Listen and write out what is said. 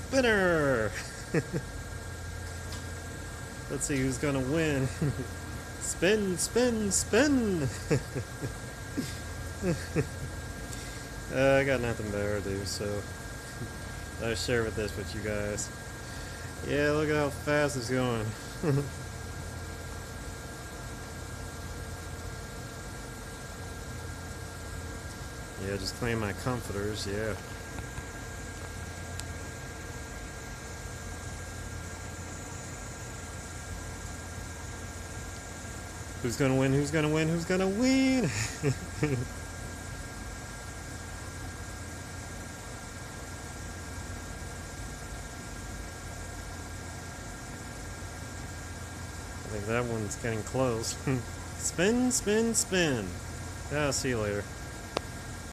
spinner. Let's see who's gonna win. Spin, spin, spin. I got nothing better to do, so I'll share with this with you guys. Yeah, look at how fast it's going. Yeah, just claim my comforters, yeah. Who's gonna win? Who's gonna win? Who's gonna win? I think that one's getting close. Spin, spin, spin. Yeah, I'll see you later.